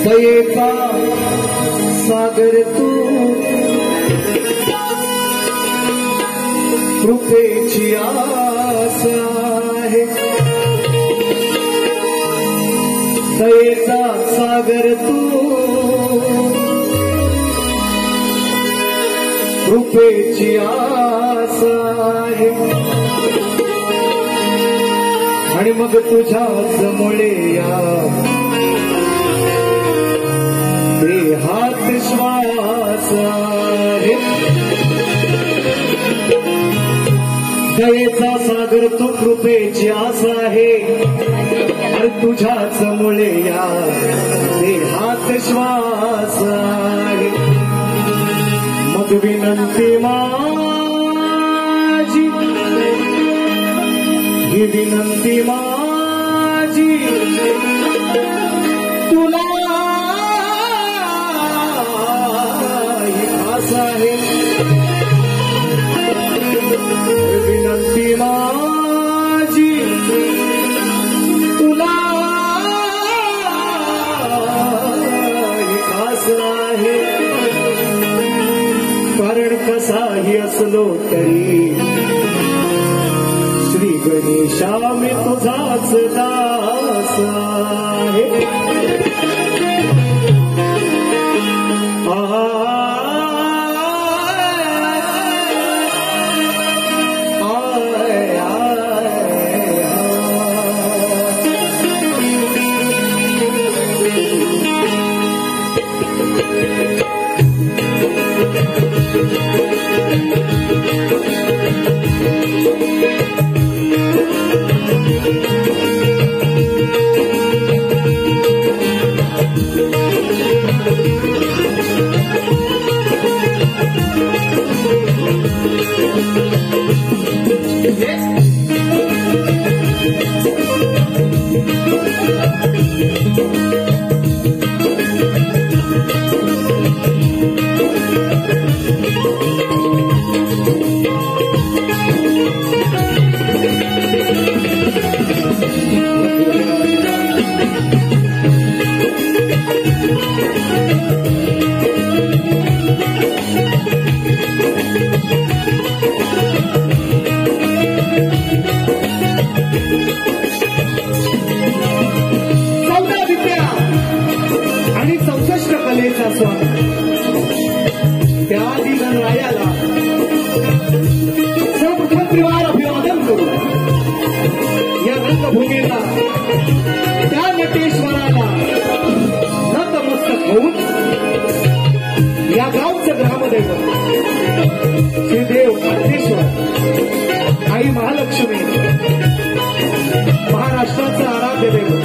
दयेचा सागर तू कृपेची आस आहे दयेचा सागर तू कृपेची आस आहे आणि मग तुझ्याच मुळे या हात श्वास आहे दयेचा सागर तू कृपेची आस आहे आणि तुझ्याच मुळे या हात श्वास आहे मग विनंती माझी ही विनंती माझी तुला विनंती माझी तुला खास आहे कारण कसाही असलो तरी श्री गणेशा मी तुझाच दास आहे श्रीदेव आज्ञेश्वर आई महालक्ष्मी महाराष्ट्राचं आराध्य दैवत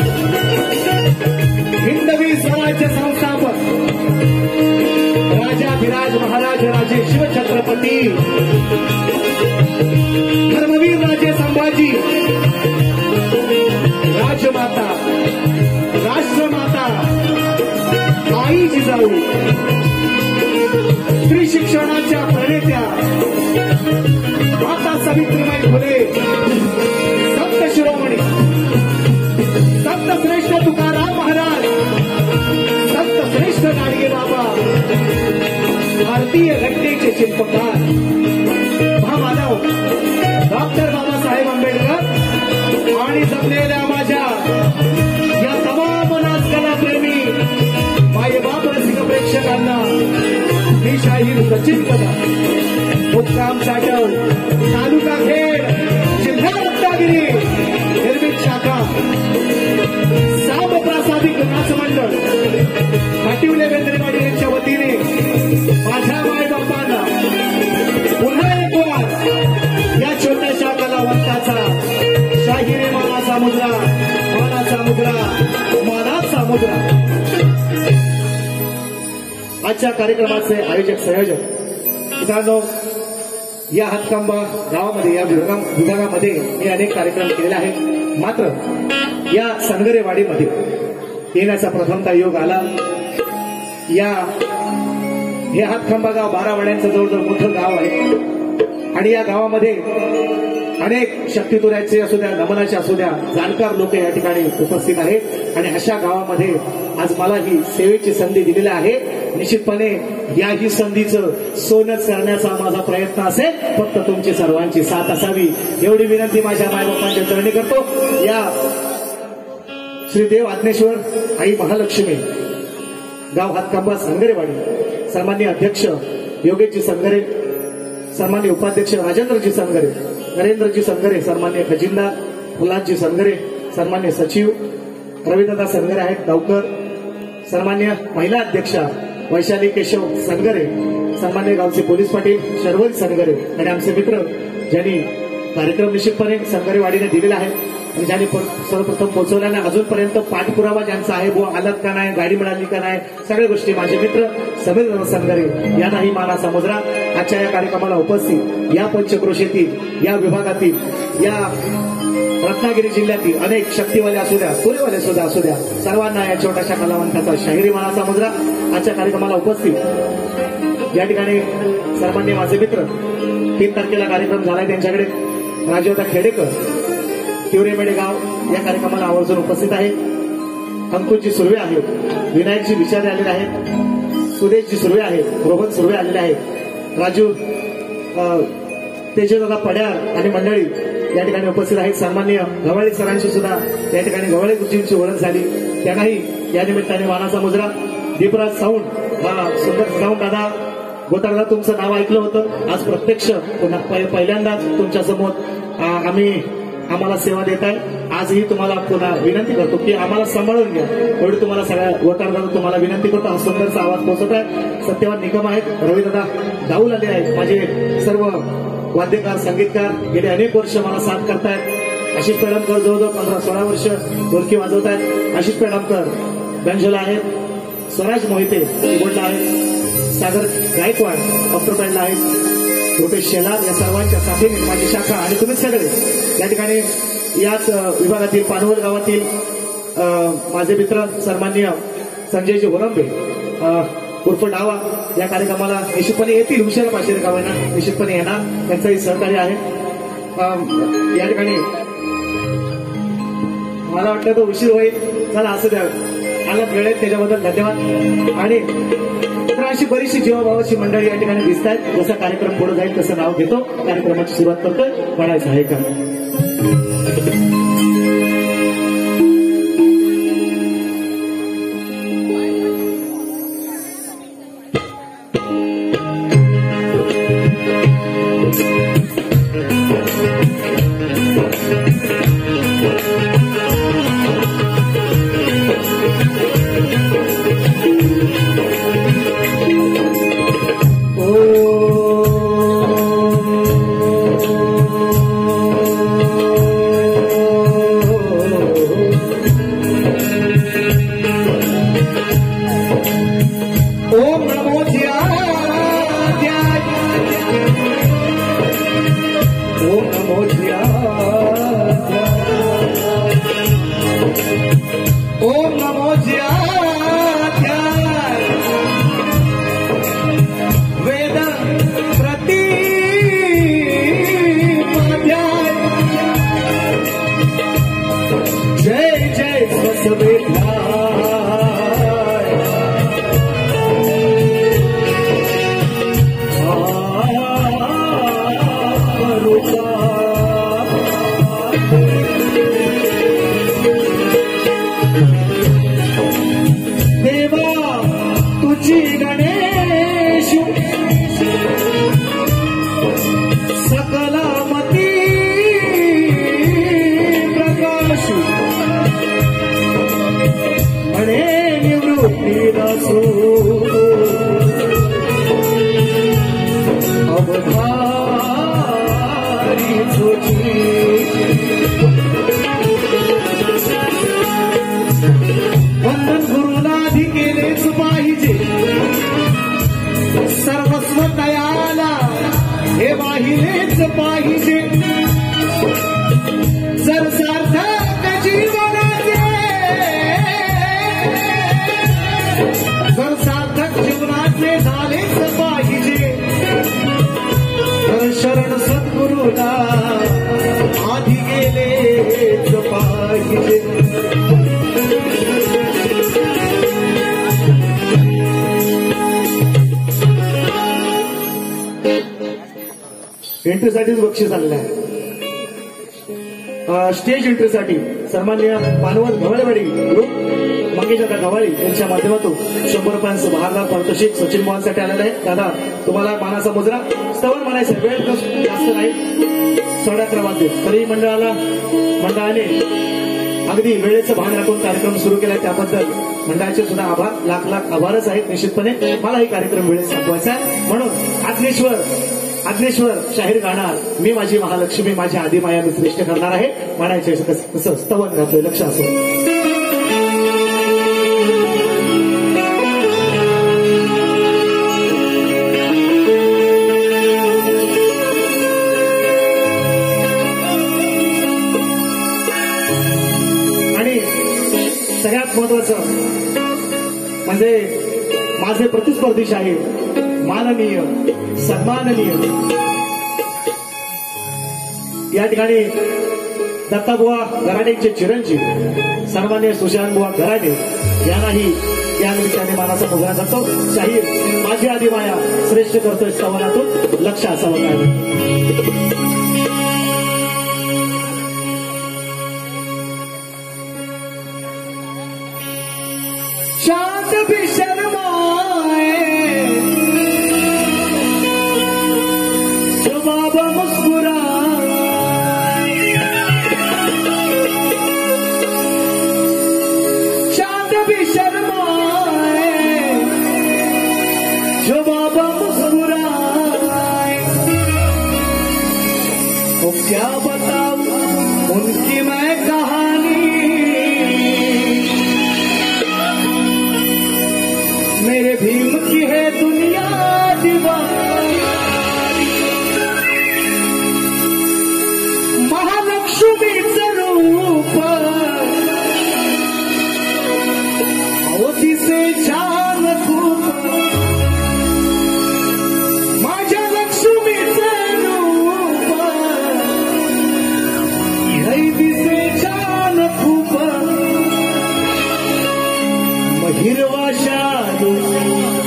हिंदवी स्वराज्य संस्थापक राजाधिराज महाराज राजे शिवछत्रपती धर्मवीर राजे संभाजी राजमाता राष्ट्रमाता आई जिजाऊ स्त्री शिक्षणाच्या प्रणेत्या माता सावित्रीबाई फुले संत शिरोमणी संत श्रेष्ठ तुकाराम महाराज संत श्रेष्ठ गाडगे बाबा भारतीय घटनेचे शिल्पकार महामानव डॉक्टर बाबासाहेब आंबेडकर आणि जमलेल्या माझ्या या तमाम नाचकला प्रेमी मायबाप रसिक प्रेक्षकांना मी शाहीर सचिन पदा मुक्काम साठव तालुका खेड जिल्हा रत्नागिरी निर्मित शाखा साम प्रासादिक नाच मंडळ पाटिवले बेंद्रेवाडी यांच्या वतीने माझ्या मायबापांना पुन्हा एक वार या छोट्याशा कलावंताचा शाहिरी मानाचा मुद्रा मानाचा मुद्रा मानाचा मुद्रा आजच्या कार्यक्रमाचे आयोजक संयोजक मित्रांनो या हातकंबा गावामध्ये या विभागामध्ये मी अनेक कार्यक्रम केलेले आहेत मात्र या सनगरेवाडीमध्ये येण्याचा प्रथमतः योग आला या हे हातखंबा गाव 12 वाड्यांचं जवळजवळ मोठं गाव आहे आणि या गावामध्ये अनेक शक्तितुऱ्याचे असू द्या नमनाचे असू द्या जाणकार लोक या ठिकाणी उपस्थित आहेत आणि अशा गावामध्ये आज मला ही सेवेची संधी दिलेली आहे निश्चितपणे याही संधीचं सोनच करण्याचा माझा प्रयत्न असेल फक्त तुमची सर्वांची साथ असावी एवढी विनंती माझ्या मायबापांच्या चरणी करतो या श्रीदेव आज्ञेश्वर आई महालक्ष्मी गाव हातकंबा संगरेवाडी सन्माननीय अध्यक्ष योगेशजी संगरे सन्माननीय उपाध्यक्ष राजेंद्रजी संगरे नरेंद्रजी संगरे सन्माननीय खजिनदार फुलाजी संगरे सन्माननीय सचिव रविदादा संगरे आहेत गावकर सन्माननीय महिला अध्यक्षा वैशाली केशव संगरे सन्माननीय गावचे पोलीस पाटील शर्वरी संगरे आणि आमचे मित्र ज्यांनी कार्यक्रम निश्चितपणे संगरेवाडीने दिलेला आहे आणि ज्यांनी सर्वप्रथम पोहोचवल्या नाही अजूनपर्यंत पाठपुरावा ज्यांचा आहे बुवा आलात का नाही गाडी मिळाली का नाही सगळ्या गोष्टी माझे मित्र समीर संगरे यांनाही मानाचा मुद्रा आजच्या या कार्यक्रमाला उपस्थित या पंचक्रोशीतील या विभागातील या रत्नागिरी जिल्ह्यातील अनेक शक्तीवाले असू द्या पुरेवाले सुद्धा असू द्या सर्वांना या छोट्याशा कलावंताचा शाहिरी मानाचा मुद्रा आजच्या कार्यक्रमाला उपस्थित या ठिकाणी सर्वांनी माझे मित्र 3 तारखेला कार्यक्रम झालाय त्यांच्याकडे राजोदा खेडेकर तिवरेमेडे गाव या कार्यक्रमाला आवर्जून उपस्थित आहे अंकुशजी सुर्वे आहेत विनायकजी विचारे आलेले आहेत सुदेशजी सुर्वे आहेत रोहन सुर्वे आलेले आहेत राजू तेजदादा पड्यार आणि मंडळी या ठिकाणी उपस्थित आहेत सन्माननीय गव्हाळे सरांशी सुद्धा या ठिकाणी गव्हाळे गुरुजींची ओळख झाली त्यांनाही या निमित्ताने मानाचा मुद्रा दीपराज साऊंड हा सुंदर साऊंड दादा गोतारदा तुमचं नाव ऐकलं होतं आज प्रत्यक्ष पुन्हा पहिल्यांदाच तुमच्या समोर आम्हाला सेवा देत आहे आजही तुम्हाला पुन्हा विनंती करतो की आम्हाला सांभाळून घ्या एवढी तुम्हाला सगळ्या गोतारदा तुम्हाला विनंती करतो हा सुंदरचा आवाज पोहोचत आहे सत्यवान निकम आहेत रविदादा दाऊल आले आहेत माझे सर्व वाद्यकार संगीतकार गेले अनेक वर्ष मला साथ करतायत आशिष पेडमकर जवळजवळ 15-16 वर्ष ढोलकी वाजवत आहेत आशिष पेडमकर बँजोला आहेत स्वराज मोहिते कीबोर्डला आहेत सागर गायकवाड ऑप्टोपॅडला आहेत रुपेश शेलार या सर्वांच्या साथीने माझी शाखा आणि तुम्ही सगळे या ठिकाणी याच विभागातील पानवल गावातील माझे मित्र सन्माननीय संजयजी होरंबे उर्फ डावा या कार्यक्रमाला निश्चितपणे येतील. उशिरा पाचशे गावांना निश्चितपणे येणार, त्यांचंही सहकार्य आहे. या ठिकाणी मला वाटतं तो उशीर होईल, चला असं द्या आला वेळेत त्याच्याबद्दल धन्यवाद. आणि तर अशी बरीचशी जीवाभावाची मंडळी या ठिकाणी दिसत आहेत. जसा कार्यक्रम पुढे जाईल तसं नाव घेतो, कार्यक्रमाची सुरुवात करतोय. म्हणायचं आहे का सर्वस्व दयाला हे वाहिलेच पाहिजे. जर सार्थक जीवनाचे जर सार्थक जीवनाचे झालेच पाहिजे, तर शरण सद्गुरूला आधी गेलेच पाहिजे. एंट्रीसाठीच बक्षीस आलेलं आहे. स्टेज एंट्रीसाठी सन्माननीय मानवत गवळेवाडी ग्रुप मंगेशदा गव्हाळी यांच्या माध्यमातून 100 रुपयांचं बहारदार पारितोषिक सचिन मोहनसाठी आलेलं आहे. दादा तुम्हाला मानाचा मुजरा स्तवन म्हणायचं, वेळ जास्त नाही, 11:30 वाजले तरी मंडळाने अगदी वेळेचं भान राखून कार्यक्रम सुरू केलाय. त्याबद्दल मंडळाचे सुद्धा आभार, लाख लाख आभारच आहेत. निश्चितपणे मला ही कार्यक्रम वेळेत संपवायचा आहे, म्हणून अग्नेश्वर शाहीर गाणार मी माझी महालक्ष्मी माझी आदिमाया मी श्रेष्ठ करणार आहे म्हणायचे. कसं स्तवन घातलंय लक्ष असो. आणि सगळ्यात महत्वाचं म्हणजे माझे प्रतिस्पर्धी शाहीर माननीय सन्माननीय या ठिकाणी दत्ताबुवा गराडेंचे चिरंजीव सन्माननीय सुशांतबुवा गराडे यांनाही या निमित्ताने मानाचा मुजरा जातो. शाहीर माझी आदिमाया श्रेष्ठ करतोय स्तवनातून लक्ष असावं काय. शांत भी शर्माए जो बाबा मुस्कुराए, शांत भी शर्माए जो बाबा मुस्कुराए. वो क्या बताऊं उनकी मैं कहानी, मेरे भीम की है दुनिया दीवानी. महालक्ष्मीचं रूप हिरवा शालू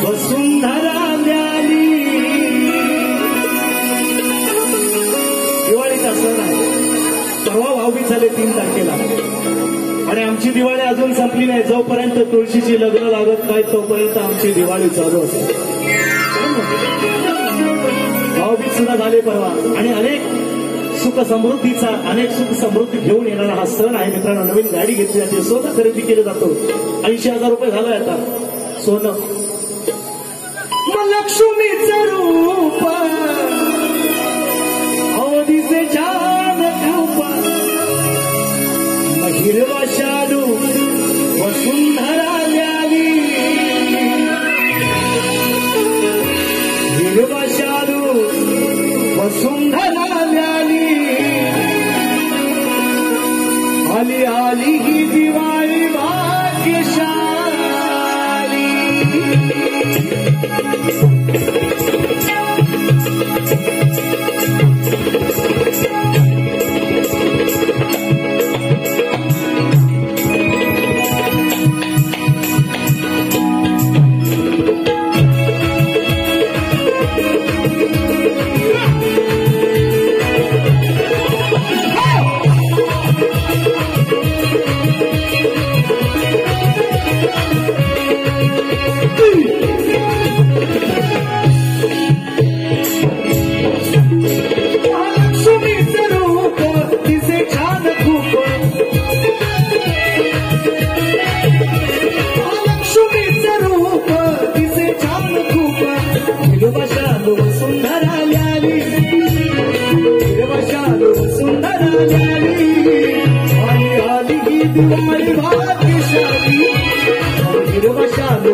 वसुंधरा द्याली. दिवाळीचा सण आहे. परवा भाऊबीज झाले 3 तारखेला आणि आमची दिवाळी अजून संपली नाही. जोपर्यंत तुळशीची लग्न लागत नाही तोपर्यंत आमची दिवाळी चालू असते. भाऊबीज सुद्धा झाले परवा आणि अनेक सुख समृद्धी घेऊन येणारा हा सण आहे मित्रांनो. नवीन गाडी घेतली जाते, सोनं खरेदी केलं जातं. 80,000 रुपये झालं आता सोनं. मग लक्ष्मीचं रूप अवधीचे छान रूप, मग हिरवा शालू वसुंधरा द्यावी. हिरवा शालू वसुंधरा द्यावी. आली आली ही दिवाळी भाग्यशाली. दिवाळी भाग्यशाली. हिरवा शालू वसुंधरा द्यावी. आली आली ही दिवाळी भाग्यशाली. हिरवा शालू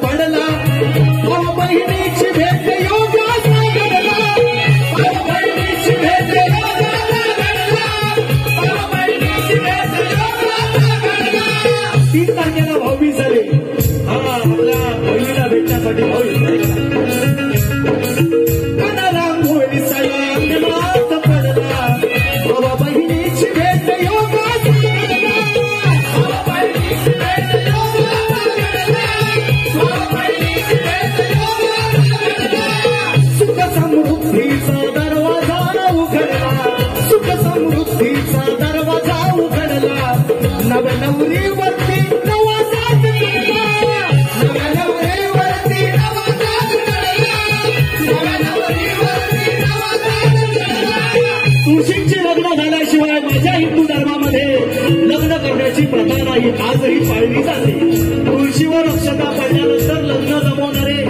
पडला. बहिणीची भेट योगा सागरला. बहिणीची भेट योगा सागरला. बहिणीची भेट योगा सागरला. 3 तारखेला भाऊबीज झाले. हा आपल्या बहिणीला भेटण्यासाठी रांगोळी सडा अंगणात पडला. बाबा बहिणीची भेट योगा सागरला. बहिणीची भेट योगा सागरला. सुख समृद्धीचा दरवाजा उघडला. सुख समृद्धीचा दरवाजा उघडला. नव्या नवरीवरती नवा साज चढला. नव्या नवरीवरती नवा साज चढला. नव्या नवरीवरती नवा साज चढला. तुळशींची लग्न झाल्याशिवाय माझ्या हिंदू धर्मामध्ये लग्न करण्याची प्रथा नाही. आजही पाळली जाते. तुळशीवर अक्षता पडल्यानंतर लग्न जमवणारे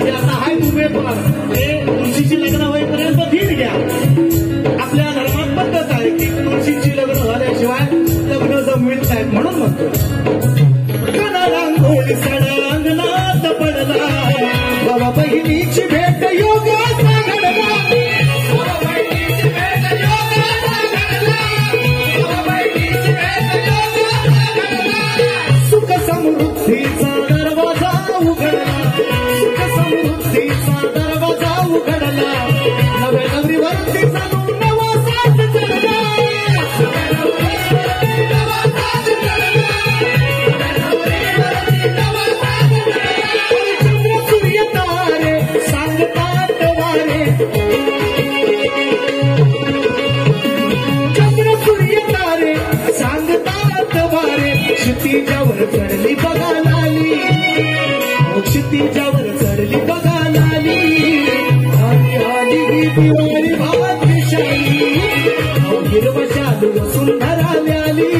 जे आता हाय उमेदवार ते तुळशीची लग्न होईपर्यंत धीर घ्या. आपल्या धर्मात पद्धत आहे की तुळशीची लग्न झाल्याशिवाय लग्न जमवित नाहीत म्हणून म्हणतो. रांगोळी सडा अंगणात पडला. बाबा बहिणीची भेट योगा सागरला. बहिणीची भेट योगा सागरला. बहिणीची भेट योगा सागरला. सुख समृद्धीचा दरवाजा उघडला. सुख समृद्धीचा दरवाजा उघडला. नव्या नवरीवरती चालू नवा साज चढला. नव्या नवरीवरती नवा साज वारे क्षितिजावर चढली बघा लाली क्षितिजावर चढली बघा लाली आली आली ही दिवाळी भाग्यशाली हिरवा शालू सुंदर आली आली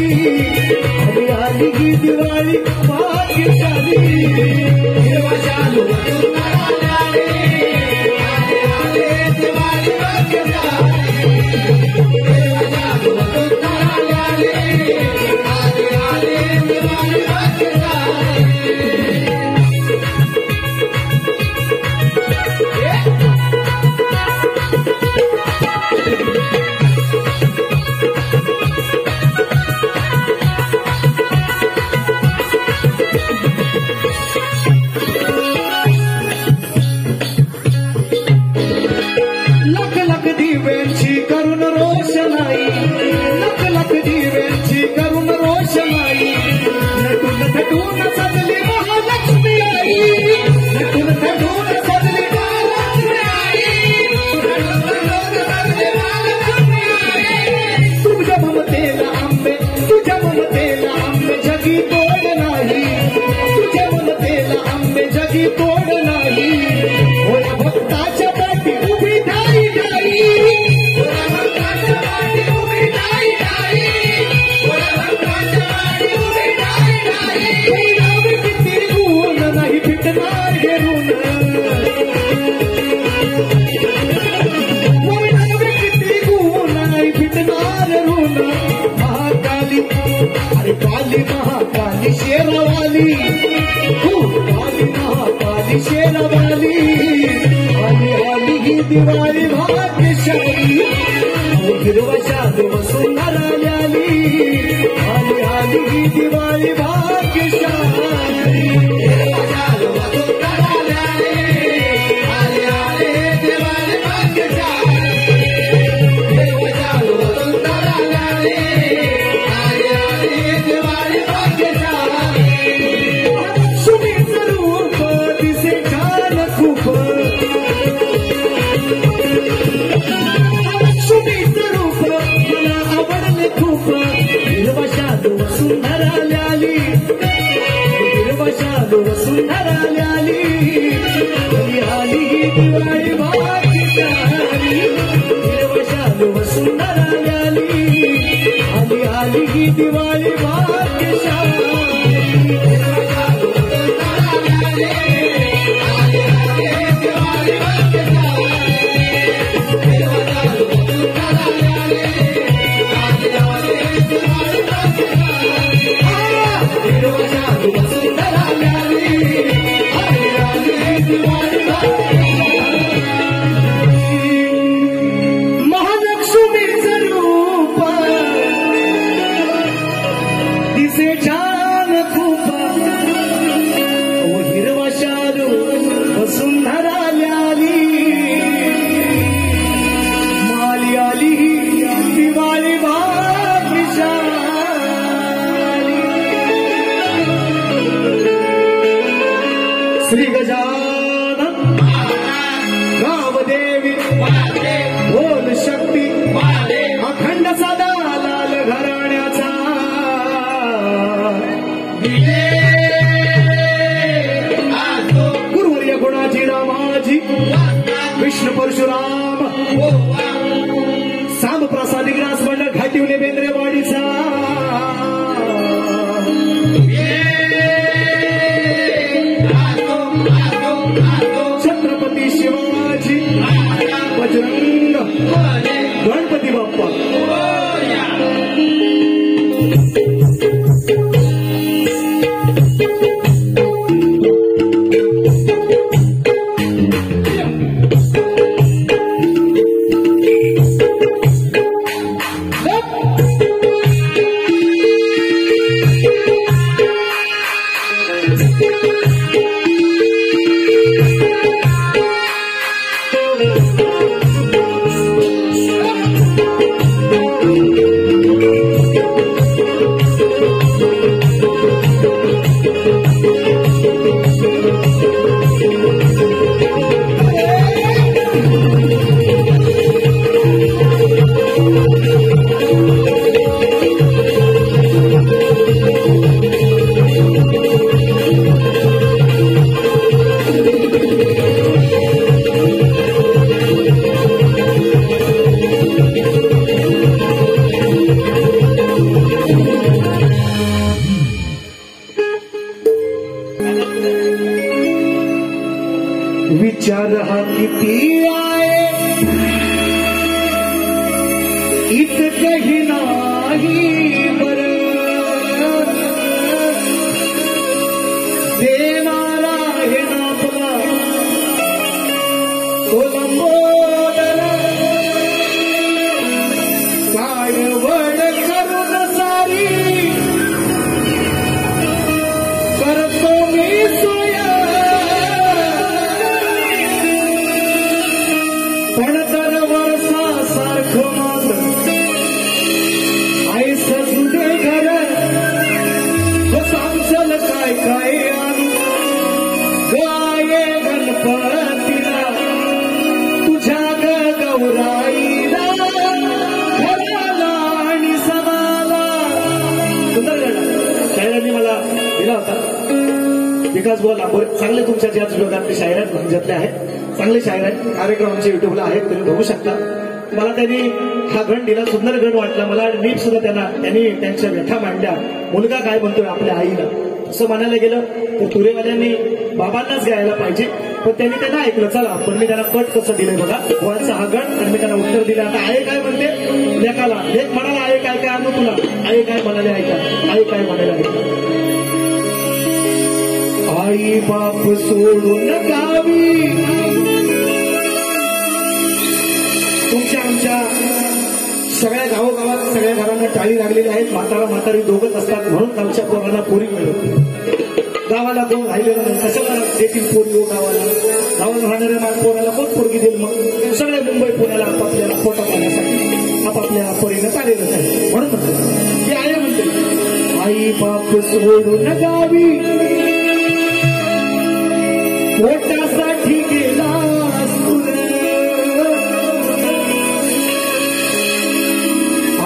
आली ही दिवाळी भाग्यशाली हिरवा शालू सुंदर आली आली आली दिवाळी भाग्यशाली हिरवा शालू सुंदर आली आली आली दिवाळी भाग्यशाली लख लख दिव्यांची करून रोषणाई लख लख दिव्यांची करून रोषणाई नटून थटून सजली महालक्ष्मी आई नटून थटून सजली महालक्ष्मी आई तुझ्या ममतेला आंबे जगी तोड नाही तुझ्या ममतेला आंबे जगी तोड नाही ओला भक्ताच्या पाठी उभी नाही नाही ओला भक्ताच्या पाठी उभी नाही नाही ओला भक्ताच्या पाठी उभी नाही नाही नाव किती गुण नाही फिटणार हे ऋण नाव किती गुण नाही फिटणार ऋण महाकाली अरे काली महाकाली शेरावाली काली महाकाली शेरावाली आली आली ही दिवाळी भाग्यशाली हिरवा शालू सुंदर आली आली आली ही दिवाळी भाग्यशाली हिरवा शालू सुंदर आली आली आली दिवाळी भाग्यशाली हिरवा शालू सुंदर आली आली आली दिवाळी भाग्यशाली सुमीचं रूप दिसे छान खूप सुमीचं रूप मला आवडले खूप हिरवा शालू सुंदर आली हिरवा शालू सुंदर आली आली ही दिवाळी भाग्यशाली हिरवा शालू सुंदर आली आली आली ही दिवाळी भाग्यशाली हिरवा शालू सुंदर आली आली आली दिवाळी भाग्यशाली हिरवा शालू सुंदर आली आली आली दिवाळी भाग्यशाली हिरवा शालू सुंदर आली आली आली दिवाळी भाग्यशाली महालक्ष्मीचं रूप दिसे छान खूप ओ हिरवा शालू सुंदर आली माली आली दिवाळी भाग्यशाली श्री गजानन गावदेवी बोल शक्ती अखंड सदा लाल घराण्याचा गुरुवर्य गुणाची रामाजी विष्णू परशुराम साम प्रसादी ग्रास मंडळ घाटिवले बेंद्रेवाडीचा छत्रपती शिवाजी बजरंग गणपती बाप्पा विचार हा किती आहे इतकही नाही बरं देणारा हे नापला तो लंबोदर काळवड करून सारी करतो मी सोया पण तर वर्षा सारखं माझं आईस तुझे घर सांगल काय काय आणू गाये गणपतीला तुझ्या गौराईला घराला आणि सणाला. सुंदर गाणं शायरांनी मला दिला होता. विकास बोला चांगले तुमच्या ज्या विभागातले शायर आहेत म्हणजे आहेत चांगले शायर आहेत. कार्यक्रम आमच्या युट्यूबला आहेत तुम्ही बघू शकता. मला त्यांनी हा गण दिला सुंदर गण वाटला मला. नीट सुद्धा त्यांनी त्यांच्या व्यथा मांडल्या. मुलगा काय म्हणतोय आपल्या आईला असं म्हणायला गेलं तर तुरेवाल्यांनी बाबांनाच गायला पाहिजे पण त्यांनी त्यांना ऐकलं. चला पण मी त्यांना कट कसं दिलंय बघा गोवांचा हा गण आणि मी त्यांना उत्तर दिलं. आता आई काय म्हणते लेकाला लेक म्हणाला आई काय काय आणू तुला आई काय म्हणाले ऐका आई काय म्हणाले ऐका. आई बाप सोडून गावी तुमच्या आमच्या सगळ्या गावोगावात सगळ्या घरांना टाळी लागलेली आहेत. म्हातारा म्हातारी दोघच असतात म्हणून गावच्या पोरांना पोरी मिळत. गावाला कोण राहिलेलं नाही कशाला देतील पोरी हो गावाला. गावाला राहणाऱ्या मान पोराला कोण पोरगी देईल मग. सगळे मुंबई पुण्याला आपापल्याला पोटात आणण्यासाठी आपापल्या परीनं चालेलच आहे. म्हणून ती आई म्हणते आई बाप सोडून गावी पोटासाठी गेला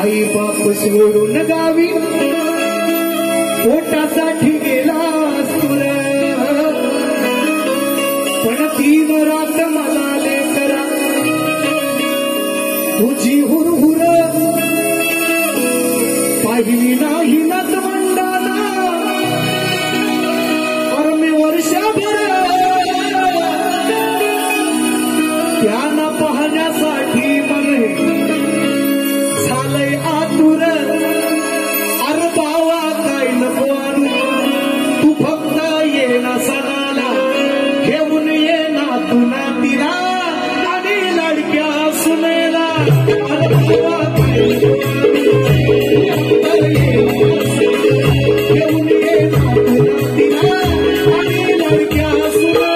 आई बाप सोडून गावी पोटासाठी गेलास तुला पण तीन रात मला लेकरा तुझी हुरहुर पाहिली नाही नत मंडाला. और मी वर्षभर त्यांना पाहण्यासाठी म्हणे झालंय आतुर. अरे बावा काय नको आणू तू फक्त ये ना सणाला घेऊन ये ना तुला तिला आणि लडक्या सुनेला. अरे बावा काय घेऊन ये ना तुला तिला आणि लडक्या सुनेला.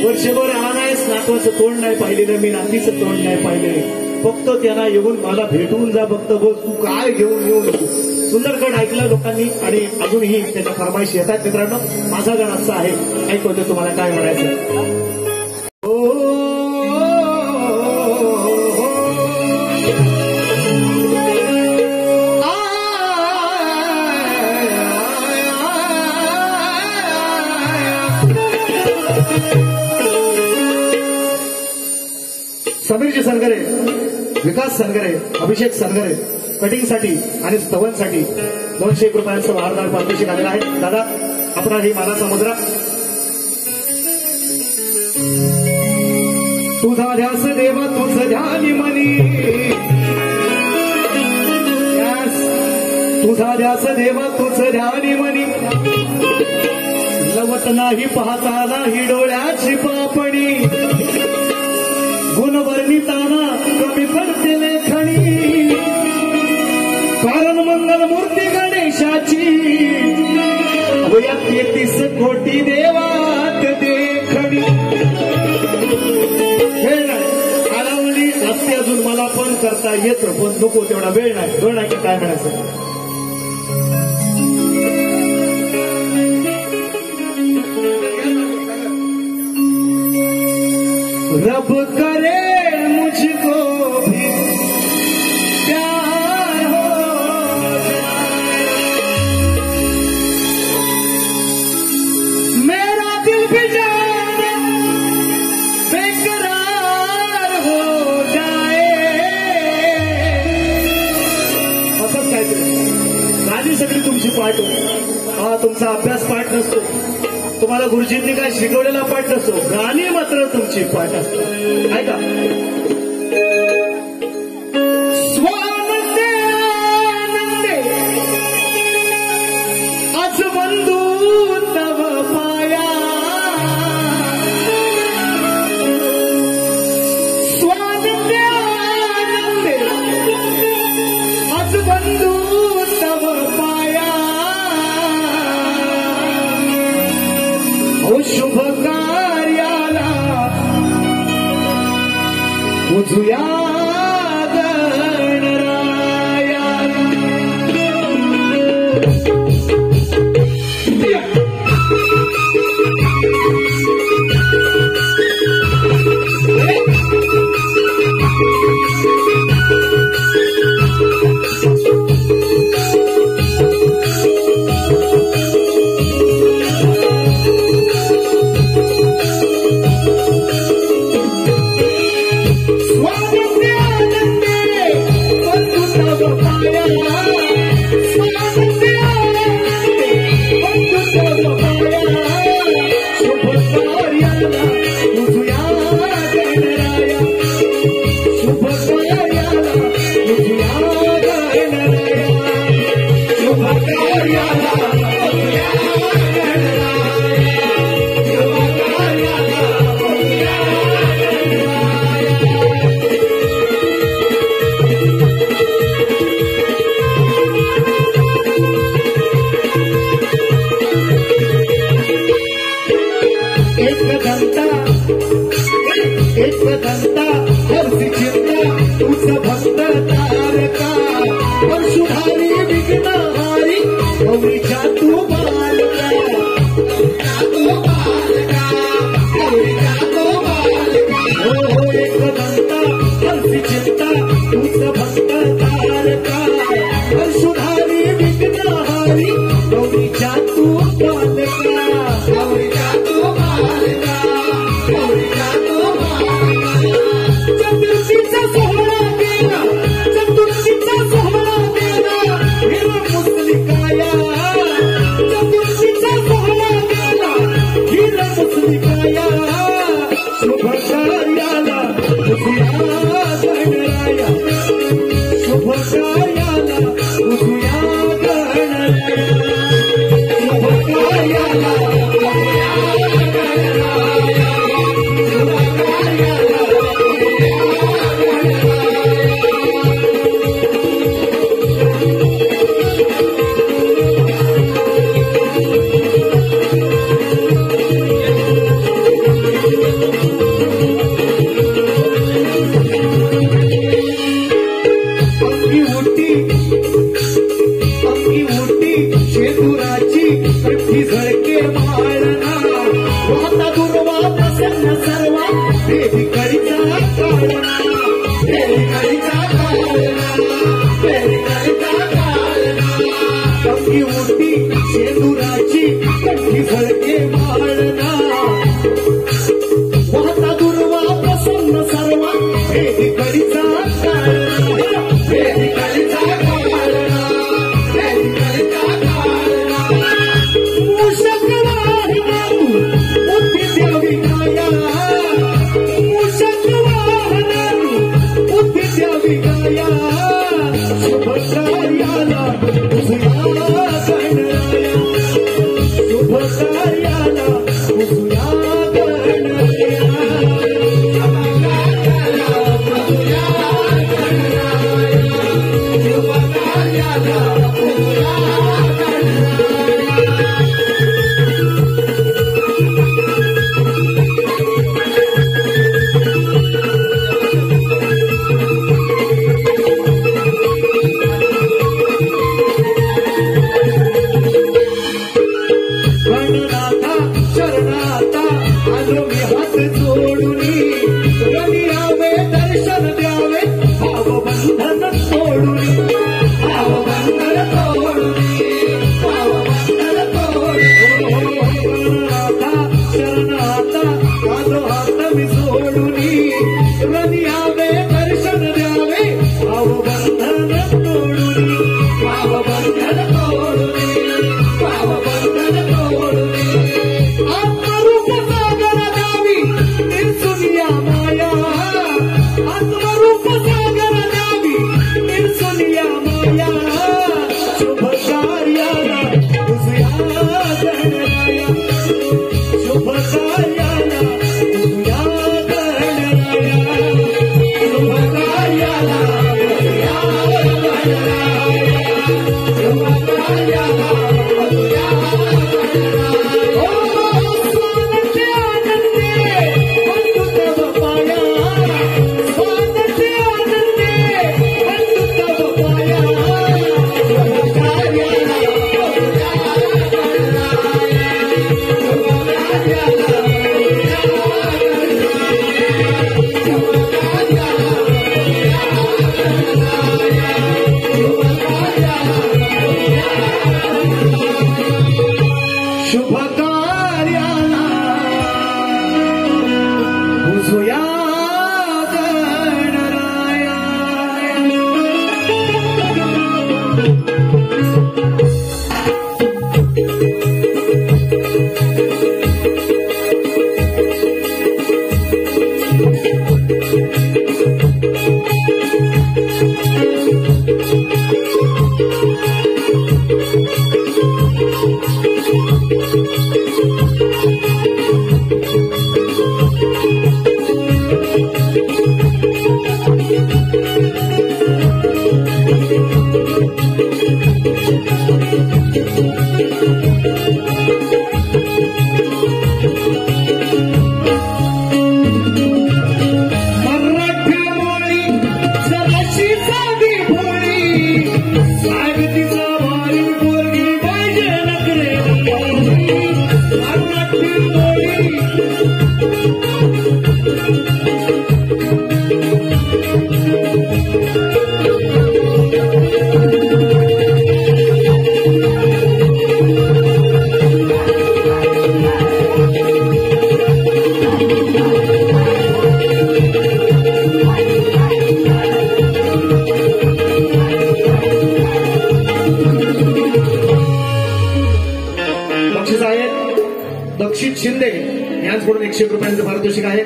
वर्षभर आला नाहीस नातवाचं तोंड नाही पाहिलेलं मी नातीचं तोंड नाही पाहिलेलं फक्त त्यांना येऊन मला भेटून जा फक्त बघ तू काय घेऊन येऊ नको. सुंदर गण ऐकला लोकांनी आणि अजूनही त्याच्या फरमाईश येतात. मित्रांनो माझा गण असा आहे ऐकवतो तुम्हाला काय म्हणायचं. समीरजी सनगरे विकास सनगरे अभिषेक सनगरे कटिंगसाठी आणि स्तवनसाठी 201 रुपयांचं वारदार पारितोषिक आलेलं आहे. दादा आपला ही मानाचा मुद्रा. तुझा ध्यास देवा तुझं ध्यानी मनी तुझा ध्यास देवा तुझं ध्यानी मनी लवत नाही पाहता नाही डोळ्याची पापणी गुणवर्णिताना कमी पडते लेखणी कारण मंगल मूर्ती गणेशाची वया 33 कोटी देवात देखणी. वेळ नाही आलावली असते अजून मला पण करता येत पण नको तेवढा वेळ नाही की काय म्हणायचं. रब करे मुझको भी प्यार हो जाए पाठ हा तुमचा अभ्यास पाठ नसतो, तुम्हाला गुरुजींनी काय शिकवलेला पाठ नसतो, गाणी मात्र तुमची पाठ असतात. ऐका. स्वानंदे आनंदे आज बंधू तव पाया, स्वानंदे आनंदे आज बंधू तव पाया, शुभ कार्याला उजुया गणराया. एक घंटा हरसी चिंता तुझ भक्त तारका, परशुधारी विघ्नहारी गौरीच्या तू बालका, गौरीच्या तू बालका. हो एक घंटा हरसी चिंता तुझ भक्त तारका, परशुधारी विघ्नहारी गौरीच्या तू बालका, गौरीच्या तू बालका, गौरीच्या तू चतुर्थीचा सोहळा केला, चतुर्थीचा सोहळा केला हिर मुसलिकाया, चतुर्थीचा सोहळा केला हिर मुसलिकाया, शुभ कार्याला उजुया गणराया, शुभ कार्याला उजुया गणराया, शुभ कार्याला उजुया गणराया, शुभ कार्याला अंगी उठी आत्मरूप सागर लावी निर्सुनिया माया शुभ कार्याला तुझ्या गणराया शुभ कार्याला तुझ्या गणराया शुभ कार्याला तुझ्या गणराया शुभ कार्याला तुझ्या शुभ कार्याला बुझूया गणराया दक्षित शिंदे यांच्याकडून 101 रुपयांचं पारितोषिक आहे.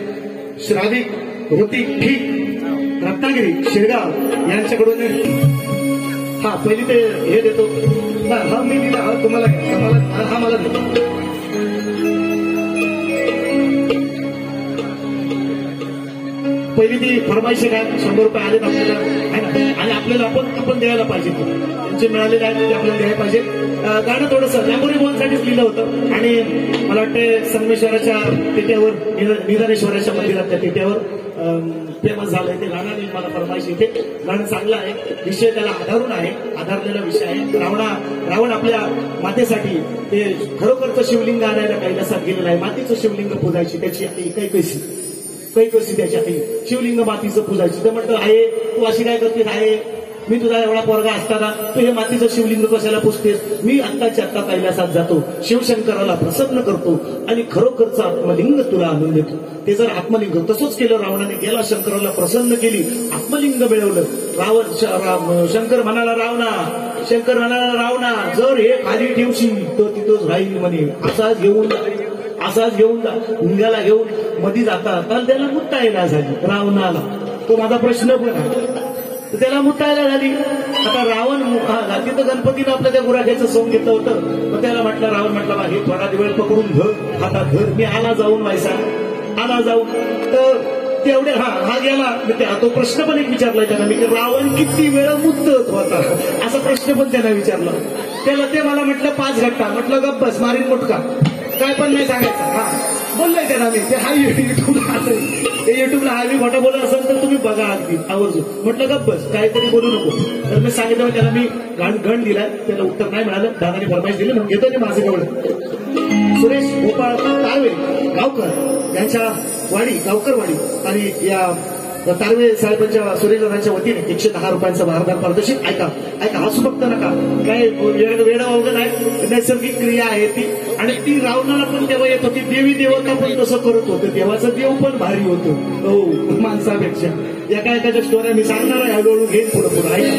श्राविक ऋतिक ठीक रत्नागिरी शिरगाव यांच्याकडून हा पहिली ते हे देतो. हा मी दिला, हा तुम्हाला हा मला देतो. पहिली ती फरमाईशी काय 100 रुपये आलेत आपल्याला आहे ना, आणि आपल्याला आपण द्यायला पाहिजे. त्यांचे मिळालेले आहेत ते आपल्याला द्यायला पाहिजे. गाणं थोडंसं लॅबोरी बॉलसाठीच लिहिलं होतं आणि मला वाटतं संगमेश्वराच्या तिट्यावर निधनेश्वराच्या मंदिराच्या तिट्यावर फेमस झालंय ते गाणं. आणि मला फरमाईश इथे गाणं चांगलं आहे. विषय त्याला आधारून आहे, आधारलेला विषय आहे. रावण आपल्या मातेसाठी ते खरोखरचं शिवलिंग आणायला कैलासात गेलेलं आहे. मातीचं शिवलिंग पूजायची त्याची आई कैकसी त्याची आई शिवलिंग मातीचं पूजायची. तर म्हटलं आहे तू अशी काय करतेस आहे, मी तुझा एवढा पोरगा असताना तू हे मातीचं शिवलिंग कशाला पुजतेस. मी आत्ताच्या आत्ता कैलासात जातो, शिवशंकराला प्रसन्न करतो आणि खरोखरचं आत्मलिंग तुला आणून देतो. ते जर आत्मलिंग तसंच केलं रावणाने, गेला शंकराला प्रसन्न केली, आत्मलिंग मिळवलं. शंकर म्हणाला रावणा जर हे खाली ठेवशील तर तिथंच राहील म्हणे. असाच घेऊन जा निघाला घेऊन मध्ये जाता तर त्याला मुत्तायला झाली रावणाला. तो माझा प्रश्न पण आहे, त्याला मुत्तायला झाली. आता रावण तिथं गणपतीनं आपल्या त्या गुराख्याचं सोंग घेतलं होतं. मग त्याला म्हटलं रावण म्हटलं हे थोडा वेळ पकडून घर आता घर मी आला जाऊन तर तेवढे हा गेला. तो प्रश्न पण एक विचारलाय त्यांना मी की रावण किती वेळ मुद्दत होता असा प्रश्न पण त्यांना विचारला. त्याला ते मला म्हटलं 5 घंटा. म्हटलं गप्प बस मारीन मुटका काय पण नाही सांगायचं. बोललोय त्याला मी ते हा युट्यूबला आलंय, ते युट्यूबला हा मी मोठा बोलत असेल तर तुम्ही बघा अगदी आवर्जून. म्हटलं गप्प बस काहीतरी बोलू नको. तर मी सांगितलं त्याला मी गण दिलाय, त्याला उत्तर नाही मिळालं. दादाने फरमाईश दिली म्हणून घेतो माझं एवढं. सुरेश गोपाळ तारवे गावकर यांच्या गावकरवाडी आणि या तारवे साहेबांच्या सुरेशदादांच्या वतीने 110 रुपयांचं भारदार पारितोषिक. ऐका हसू फक्त नका, काय वेडा अवघड आहे, नैसर्गिक क्रिया आहे ती. आणि ती रावणाला पण तेव्हा येत होती. देवी देवता पण तसं करत होतं. देवाचं देव पण भारी होतो हो माणसापेक्षा. एका स्टोऱ्या मी सांगणार आहे, हळूहळू घेईन पुढे ऐका.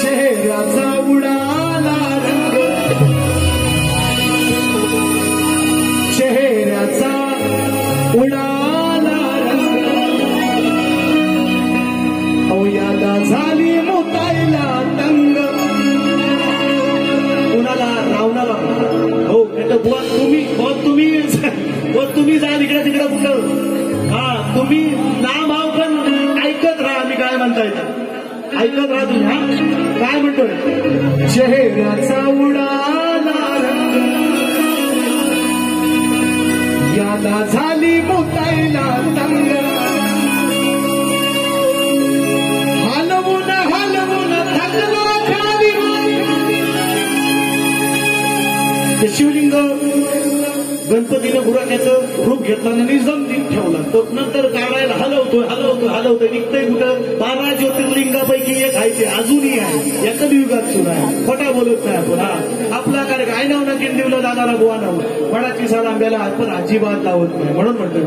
चेहऱ्याचा उडाला रंग तुम्ही जा इकडे तिकडे कुठं. हा तुम्ही नाम भाव पण ऐकत राहा. मी काय म्हणताय ऐकत राहा तुम्ही. हा काय म्हणतोय. चेहऱ्याचा उडाला याला झाली मुतायला तंग हलवून हलवून थकला खाली. शिवलिंग गणपतीनं गुराख्याचं रूप घेतलं आणि जमिनीत ठेवला. तो नंतर काढायला हलवतोय निघतंय कुठं. 12 ज्योतिर्लिंगापैकी एक आहे ते अजूनही आहे. याचं युगात सुरू आहे. खोटा बोलत नाही आपण. हा आपला कार्यक्रम आय नाव नक्की दिवलं दादाला बुवा नाव फळाची साल आंब्याला आपण अजिबात लावत नाही. म्हणून म्हणतो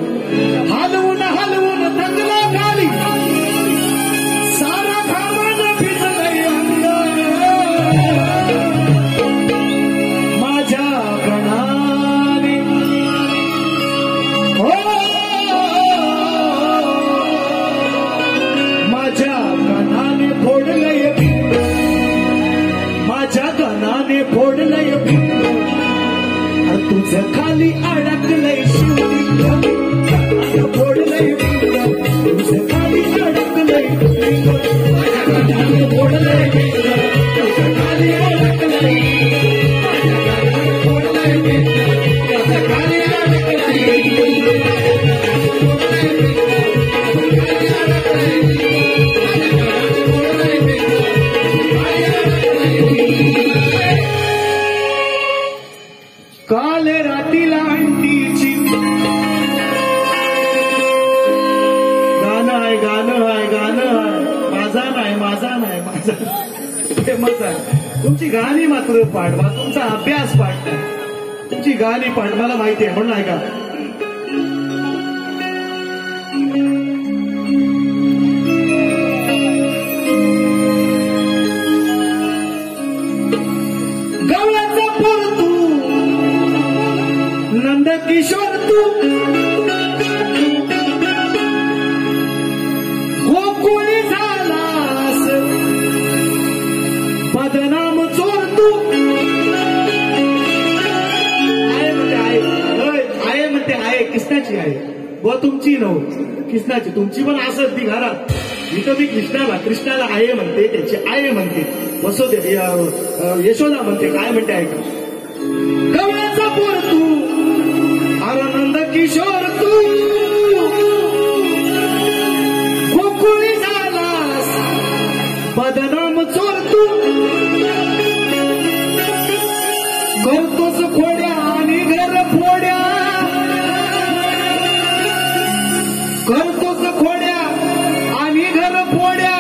हलवून हलवून थकला खाली सारा खामान फिरलंय अंग माझ्या गणाने. हो माझ्या गणाने फोडलंय भिंत माझ्या गणाने फोडलंय भिंत तुझं खाली अडकलंय शिवलिंग फोडलंय भिंत तुझं खाली अडकलंय माझ्या गणाने फोडलंय भिंत तुझं खाली अडकलंय फोडलंय भिंत तुझं खाली काल रातीला अंटीची गाणं आहे माझा नाही फेमस आहे. तुमची गाणी मात्र पाठवा. तुमचा अभ्यास पाठ नाही. तुमची गाणी पाठ मला माहिती आहे म्हणून ऐका. गवळ्याचा पोर तू नंद किशोर तू गोकुळी झालास बदनाम चोर तू. आहे कृष्णाची आहे व तुमची नव कृष्णाची तुमची पण असत ती घरात. इथं मी कृष्णाला आहे म्हणते त्याची आहे म्हणते वसुदे यशोदा म्हणते. काय म्हणते ऐका. गवळ्याचा पोर तू आनंद किशोर तू गोकुळी झालास बदनाम चोर तू. करतोस खोड्या आणि घर फोड्या करतोस खोड्या आणि घर फोड्या.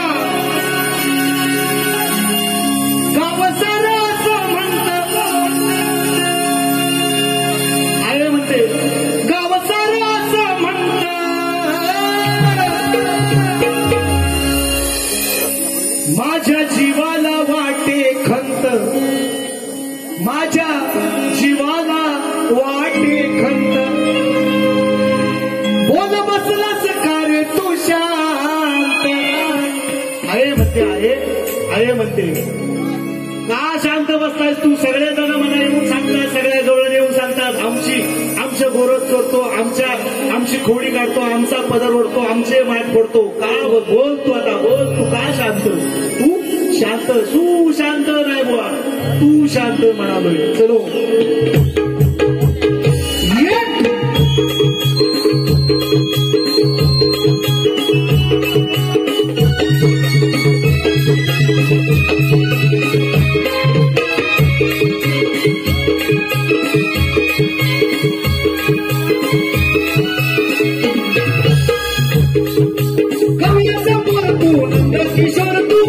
गाव सारं असं म्हणत आहे म्हणते गाव सारं असं म्हणत. माझ्या जीवाला वाटे खंत माझ्या जीवाला वाटे खंत. बोल बसलास का रे तू शांत. आहे म्हणते का शांत बसतायस तू. सगळेजण मला येऊन सांगतात सगळ्या जवळ येऊन सांगतात आमच्या गोरत चोरतो आमची खोडी काढतो आमचा पदर ओढतो आमचे माठ फोडतो. का बोल तू आता बोल तू का शांत. तू शांत नाही बुवा तू शांत म्हणालोय. चलो गवळ्याचा पोर तू नंद किशोर तू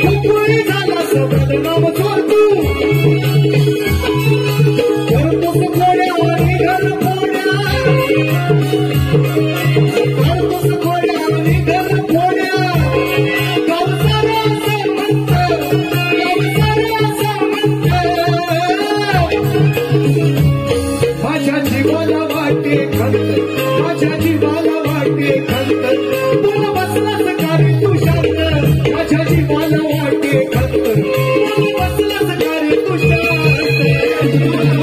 गोकुळी झालास बदनाम चोर तू. करतोस खोड्या आणि घर फोड्या करतोस खोड्या आणि घर फोड्या. गाव सारं असं म्हणतं माझ्या जीवाला वाटे खंत माझ्या जीवाला वाटे खंत. बोल बसलास का रे तू शांत माझ्या जीवाला वाटे खंत. बोल बसलास का रे तू शांत.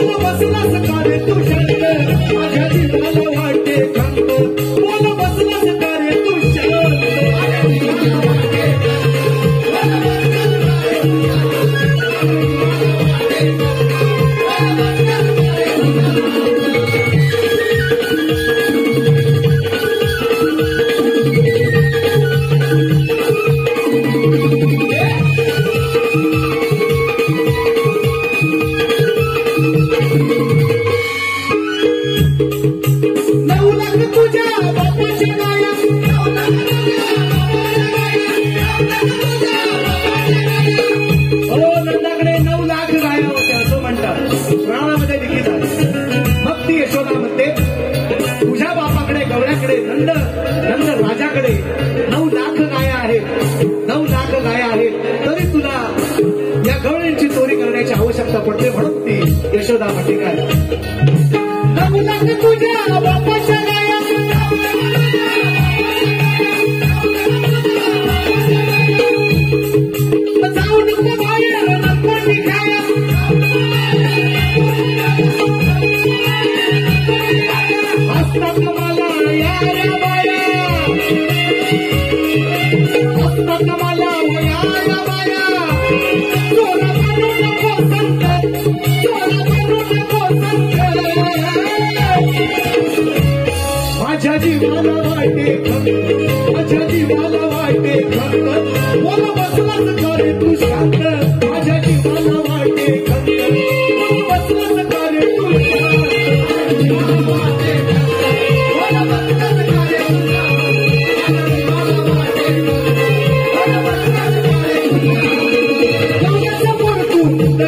बोल बसलास का रे तू शांत माझ्या जीवाला वाटे खंत बोल बसलास का रे तू शांत माझ्या जीवाला वाटे पुराणामध्ये लिखित आहे. मग ती यशोदा म्हणते तुझ्या बापाकडे गवळ्याकडे नंद राजाकडे 9 लाख गाया आहेत 9 लाख गाया आहेत तरी तुला या गवळ्यांची चोरी करण्याची आवश्यकता पडते म्हणून ती यशोदा म्हणते काय 9 लाख तुझ्या बापाच्या गाया जाऊन बाहेर नंदी गाया हसतात मला या बाया हसतात मला या बाया चोरा बनू नको संत चोरा बनू नको संत माझ्या जीवाला वाटे माझ्या जीवाला वाटे खंत बोल बसलास का रे तू शांत माझ्या जीवाला वाटे खंत बोल बसलास का रे तू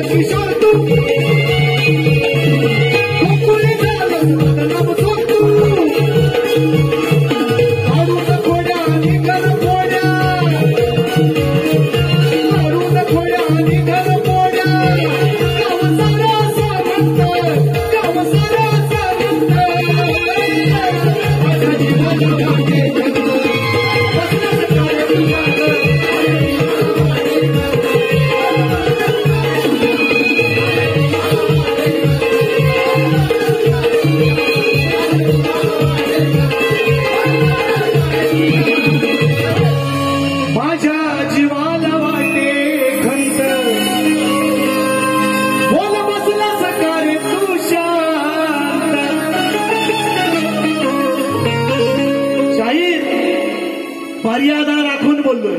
किशोर तू गोकुळे झालं नाम सोडतो आडून खोड्या निघन खोड्या आडून खोड्या निघन खोड्या काम सारा सावंत काम सारा सावंत माझ्या जीवाला वाटे खंत बसलास का रे तू शांत माझ्या जीवाला वाटे खंत बोल बसलास का रे तू शांत शाहीर मर्यादा राखून बोललोय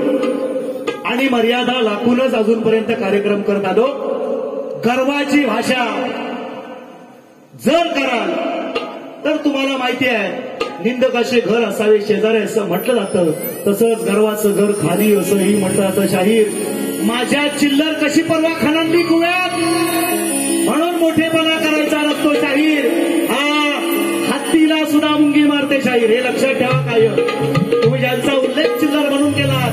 आणि मर्यादा राखूनच अजूनपर्यंत कार्यक्रम करत आलो. गर्वाची भाषा जर कराल तर तुम्हाला माहिती आहे निंदकाचे घर असावे शेजारी असं म्हटलं जातं तसंच गर्वाचं घर खाली असंही म्हटलं जातं. शाहीर माझ्या चिल्लर कशी परवा खणांनी कुव्यात म्हणून मोठेपणा करायचा नसतो. शाहीर हा हत्तीला सुद्धा मुंगी मारते. शाहीर हे लक्षात ठेवा. काय तुम्ही ज्यांचा उल्लेख चिल्लर म्हणून केला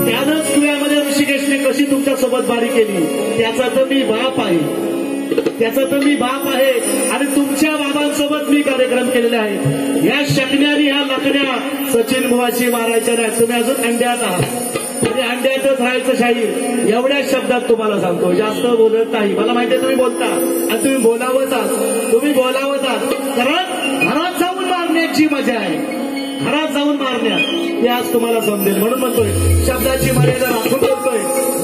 त्यानंच कुव्यामध्ये ऋषिकेशने कशी तुमच्यासोबत बारी केली त्याचा तर मी बाप आहे आणि तुमच्या बाबांसोबत मी कार्यक्रम केलेले आहेत. या शकण्याने ह्या लकण्या सचिन बुवाशी मारायच्या नाही. तुम्ही अजून अंड्यात आहात म्हणजे अंड्यातच राहायचं. शाहीर एवढ्या शब्दात तुम्हाला सांगतो जास्त बोलत नाही. मला माहितीये तुम्ही बोलता आणि तुम्ही बोलावंच कारण घरात जाऊन मारण्याची मजा आहे. घरात जाऊन मारण्यात ते आज तुम्हाला समजेल म्हणून म्हणतोय शब्दाची मर्यादा राखून बोलतोय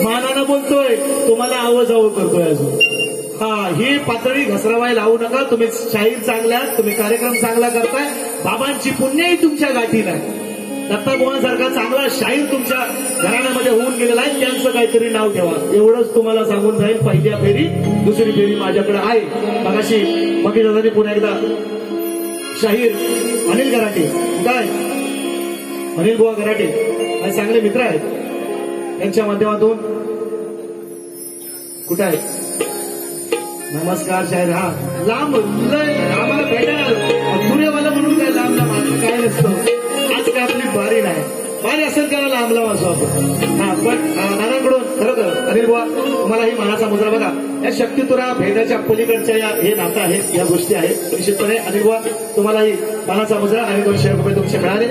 मानानं बोलतोय तुम्हाला आवजावं करतोय अजून. ही पातळी घसरवायला लावू नका. तुम्ही शाहीर चांगल्या तुम्ही कार्यक्रम चांगला करताय. बाबांची पुण्यही तुमच्या गाठीला आहे. दत्ताबुवांसारखा चांगला शाहीर तुमच्या घराण्यामध्ये होऊन गेलेला आहे. त्यांचं काहीतरी नाव ठेवा एवढंच तुम्हाला सांगून जाईल. पहिल्या फेरी दुसरी फेरी माझ्याकडे आहे. मगाशी मगी दादानी पुन्हा एकदा शाहीर अनिल गराटे काय अनिल बुवा गराटे आणि चांगले मित्र आहेत त्यांच्या माध्यमातून कुठे आहे नमस्कार शाहीर. लांब आम्हाला भेटायला पुरेवाला म्हणून काय लांब काय नसतं. आज काय आपली बारी नाही. बारी असेल त्याला लांब लांब असो आपण. पण नानांकडून खरं अनिल बुवा तुम्हाला ही मानाचा मुद्रा बघा. या शक्तितुरा भेदाच्या पलीकडच्या हे नातं आहेत या गोष्टी आहेत. निश्चितपणे अनिल बुवा तुम्हालाही मानाचा मुद्रा आणि 200 रुपये तुमचे मिळाले.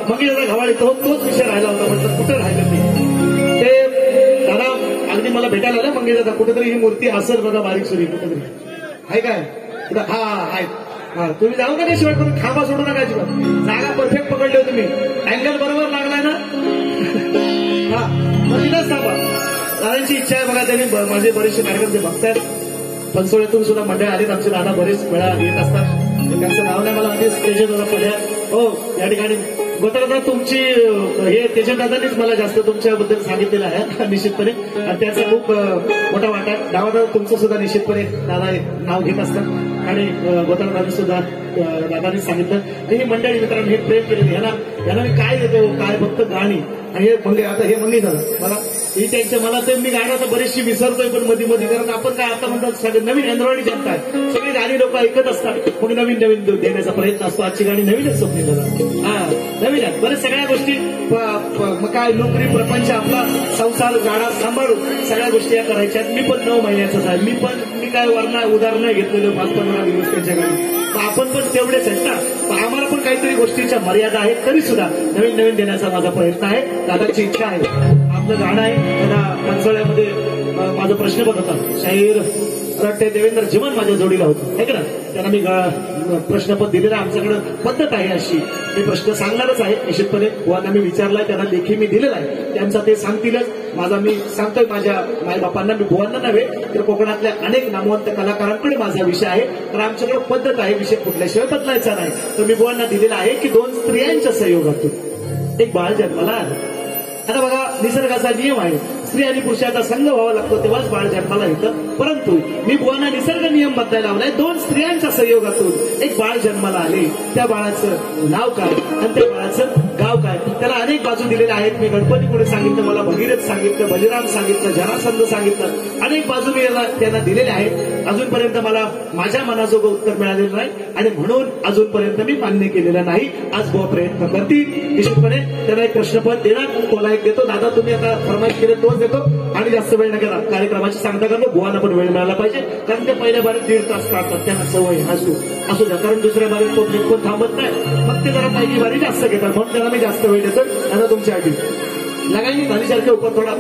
मग याचा घवाळी तोच विषय राहिला होता. म्हटलं कुठं राहिलं ते दादा अगदी मला भेटायला आलं. मग दादा कुठेतरी ही मूर्ती असेल बघा बारीक सुरी कुठेतरी आहे काय हा आहे हा तुम्ही जाऊ नका शिवाय करून खांबा सोडू नका अजिबात जागा परफेक्ट पकडली हो तुम्ही अँगल बरोबर लागलाय ना हा मग तिथंच थांबा दादांची इच्छा आहे बघा त्यांनी माझे बरेचसे कार्यक्रम ते बघतायत पंचोळ्यातून सुद्धा मंडळ आलेत आमचे दादा बरेच वेळा येत असतात त्यांचं नाव नाही मला आधी स्टेजवर पड्या हो या ठिकाणी गोतरदा तुमची हे तेजन दादांनीच मला जास्त तुमच्याबद्दल सांगितलेलं आहे निश्चितपणे आणि त्याचा खूप मोठा वाटा आहे दादा तुमचं सुद्धा निश्चितपणे दादा नाव घेत असतात आणि गोतरदादांनी सुद्धा दादांनी सांगितलं ही मंडळी मित्रांनो हे प्रेम केलेलं यांना मी काय देतो काय फक्त गाणी आणि हे म्हणजे आता हे म्हणली झालं मला ही त्यांचं मला तर मी गाणं तर बरेचशी विसरतोय पण मध्ये मध्ये कारण आपण काय आता म्हणतात सगळे नवीन अँड्रॉइड जनता आहे सगळी गाणी लोक ऐकत असतात कोणी नवीन नवीन देण्याचा प्रयत्न असतो आजची गाणी नवीनच स्वप्नी झाला हा नवीन आहे बरेच सगळ्या गोष्टी मग काय नोकरी प्रपंच आपला संसार गाडा सांभाळून सगळ्या गोष्टी या करायच्या मी पण 9 महिन्याचाच आहे मी काय उदाहरण घेतलेलं 5-15 दिवस त्यांच्या गाडी आपण पण तेवढेच आहेत ना आम्हाला पण काहीतरी गोष्टींच्या मर्यादा आहेत तरी सुद्धा नवीन नवीन देण्याचा माझा प्रयत्न आहे दादाची इच्छा आहे आपलं गाणं आहे त्याला पंचोळ्यामध्ये माझा प्रश्न पण होता शाहीर रट्टे देवेंद्र जीवन माझ्या जोडीला होतं आहे का ना त्यांना मी प्रश्न पण दिलेला आमच्याकडे पद्धत आहे अशी मी प्रश्न सांगणारच आहे निश्चितपणे बुवांना मी विचारलाय त्यांना लेखी मी दिलेला आहे त्यांचा ते सांगतीलच माझा मी सांगतोय माझ्या मायबापांना मी बुवांना नव्हे तर कोकणातल्या अनेक नामवंत कलाकारांकडे माझा विषय आहे तर आमच्याकडे पद्धत आहे विषय कुठल्याशिवाय बदलायचा नाही तर मी बुवांना दिलेला आहे की 2 स्त्रियांच्या सहयोगातून एक बाळ जन्माला आलं आता बघा निसर्गाचा नियम आहे स्त्री आणि पुरुषाचा संघ व्हावा लागतो तेव्हाच बाळ जन्माला येतं परंतु मी बुवांना निसर्ग नियम बदलायला लावलाय 2 स्त्रियांच्या सहयोगातून एक बाळ जन्माला आले त्या बाळाचं नाव काय आणि त्या बाळाचं गाव काय त्याला अनेक बाजू दिलेल्या आहेत मी गणपती पुढे सांगितलं मला भगीरथ सांगितलं बलिराम सांगितलं जरासंध सांगितलं अनेक बाजू मी त्यांना दिलेल्या आहेत अजूनपर्यंत मला माझ्या मनाजोगं उत्तर मिळालेलं नाही आणि म्हणून अजूनपर्यंत मी मान्य केलेलं नाही आज बुवा प्रयत्न करतील निश्चितपणे त्यांना एक प्रश्नपत्र देणार तोला एक देतो दादा तुम्ही आता फरमाईश केले तोच देतो आणि जास्त वेळ न करा कार्यक्रमाची सांगता करणं बुवांना पण वेळ मिळाला पाहिजे कारण ते पहिल्या बारीत 1.5 तास काढतात त्यांना सवय असू द्या कारण दुसऱ्या बारीत पब्लिक कोण थांबत नाही मग ते जरा पहिली बारी जास्त घेतात म्हणून त्यांना मी जास्त वेळ देतो आता तुमच्या आधी लगाई झालीसारखे उपर थोडा 1-2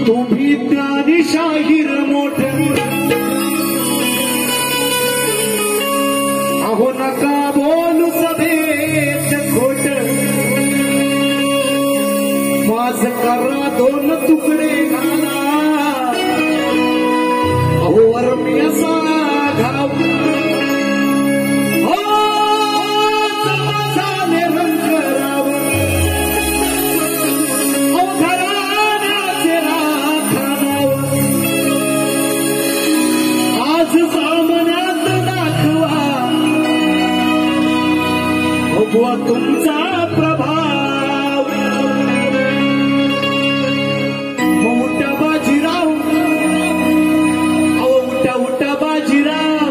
तुम्ही त्यानी शाहीर मोठ अहो नका बोलू सभेत खोट माझ करा 2 तुकडे घाला अहो वर मी असा घाव झाले रंग करावं बुवा तुमचा प्रभाव मोठा बाजीराव अहो उठा बाजीराव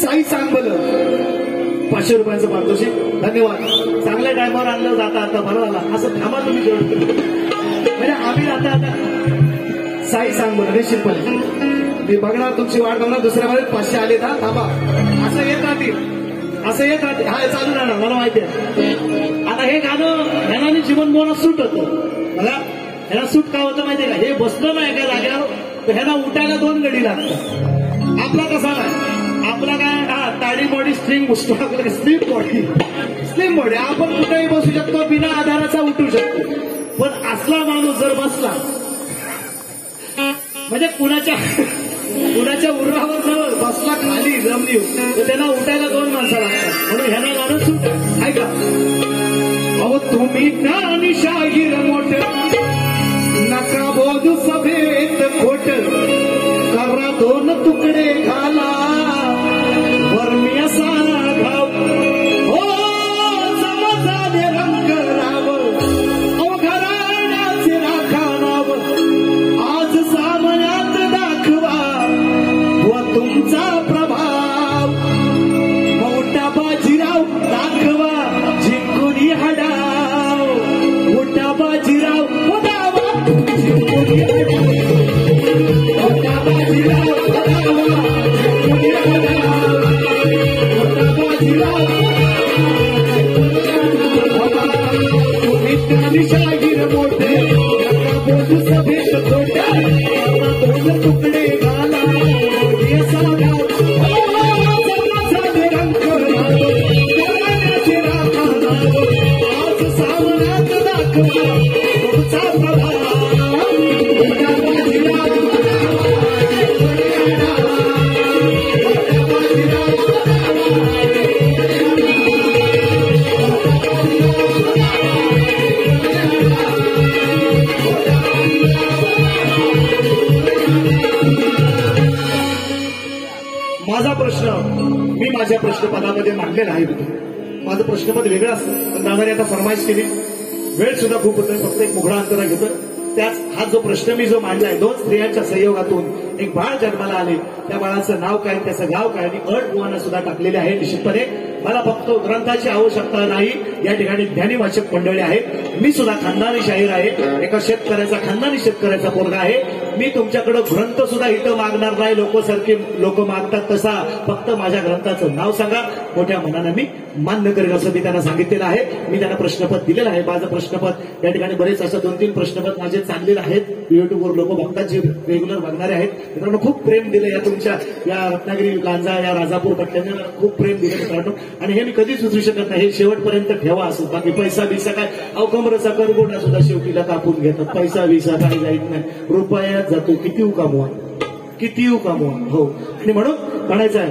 साई सांग बरं 500 रुपयांचं पारितोषिक धन्यवाद चांगल्या टायमावर आणलं जाता आता बरं झाला असं थांबा तुम्ही जेवण म्हणजे आम्ही आता साई सांग बरं निश्चितपणे मी बघणार तुमची वाट बघणार दुसऱ्या वेळेस 500 आले का थांबा असं येत राहतील हा चालू राहणार मला माहिती आहे आता हे गाणं ह्याला जीवन मोहन सूट होतं बघा ह्याला सूट का होतं माहितीये का हे बसलं नाही एका जागेवर तर ह्याला उठायला 2 गडी लागतात आपला कसा नाही आपला काय हा ताडी बॉडी स्ट्रिंग स्लिम बॉडी आपण कुठेही बसू शकतो बिना आधाराचा उठू शकतो पण असला माणूस जर बसला म्हणजे कुणाच्या उरावर जवळ बसला खाली जमली तर त्यांना उठायला 2 माणसं लागतात म्हणून ह्याला गाणं सुट ऐका अहो तुम्ही ज्ञानी शाहीर मोठ नका बोलू सभेत खोट करा 2 तुकडे घाला वर मी असा घाव हो समजाने रंग राव अहो घराण्याचे राखाणाव आज सामन्यात दाखवा व तुमचा प्रभाव मोठा बाजीराव दाखवा जिंकुनी हडाव मोठा बाजीराव जिंकुनी हडाव प्रश्न मी माझ्या प्रश्नपदामध्ये मांडलेला आहे. माझं प्रश्नपद वेगळं असतं, पण दादाने आता फरमाईश केली. वेळ सुद्धा खूप होतोय, फक्त एक मुघडा अंतरा घेतो. त्याच हा जो प्रश्न मी जो मांडलाय, 2 स्त्रियांच्या संयोगातून एक बाळ जन्माला आले. त्या बाळाचं नाव काय, त्याचं गाव काय आणि अट बुवांना सुद्धा टाकलेले आहे. निश्चितपणे मला फक्त ग्रंथाची आवश्यकता नाही. या ठिकाणी ज्ञानी वाचक मंडळी आहेत. मी सुद्धा खानदानी शाहीर आहे. एका शेतकऱ्याचा, खानदानी शेतकऱ्याचा पोरगा आहे. मी तुमच्याकडे ग्रंथ सुद्धा इथं मागणार नाही. लोक मागतात तसा. फक्त माझ्या ग्रंथाचं नाव सांगा, मोठ्या मनानं मी मान्य करेन असं मी त्यांना सांगितलेलं आहे. मी त्यांना प्रश्नपत्र दिलेलं आहे. माझं प्रश्नपत्र या ठिकाणी बरेच असं 2-3 प्रश्नपत्र माझे चाललेले आहेत. युट्यूबवर लोक बघतात, जे रेग्युलर बघणारे आहेत. मित्रांनो खूप प्रेम दिलं या तुमच्या या रत्नागिरी लांजा या राजापूर पट्ट्यांना खूप प्रेम दिलं मित्रांनो. आणि हे मी कधीच विसरू शकत नाही. हे शेवटपर्यंत ठेवा असो. बाकी पैसा बिसा काय अवकमरचा करगोटा सुद्धा शेवटीला कापून घेतात. पैसा बिसा काय जाईत नाही, रुपयात जातो. किती कामवा, किती कामवा. हो, आणि म्हणून म्हणायचं आहे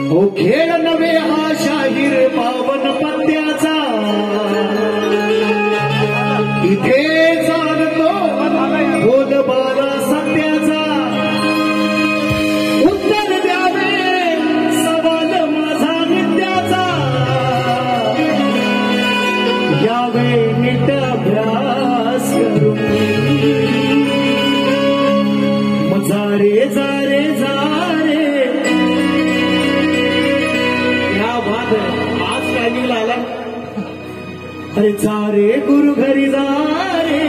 हो खेळ नव्हे हा शाहीर पावन पत्त्याचा, इथे जाणतो बोलबाला सत्याचा. उत्तर द्यावे सवाल माझा नित्याचा, यावे नीट अभ्यास करून. जा रे जा रे जा रे. या बात आहे. आज टायमिंगला आला. अरे जा रे गुरु घरी जा रे,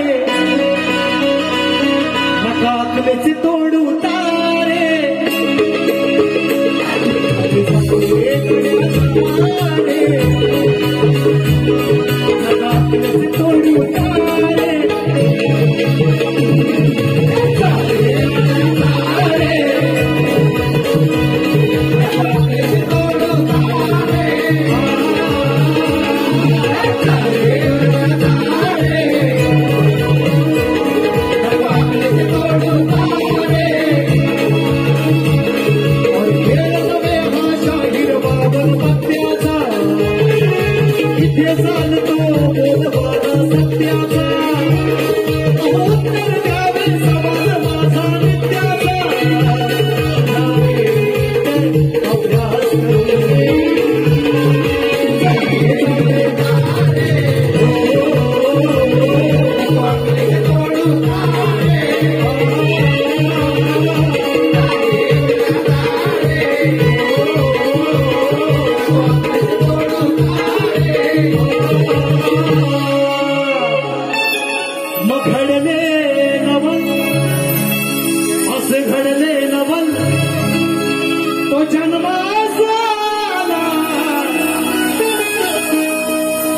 नका अकलेचे तोडू तारे. नका अकलेचे तोडू तारे.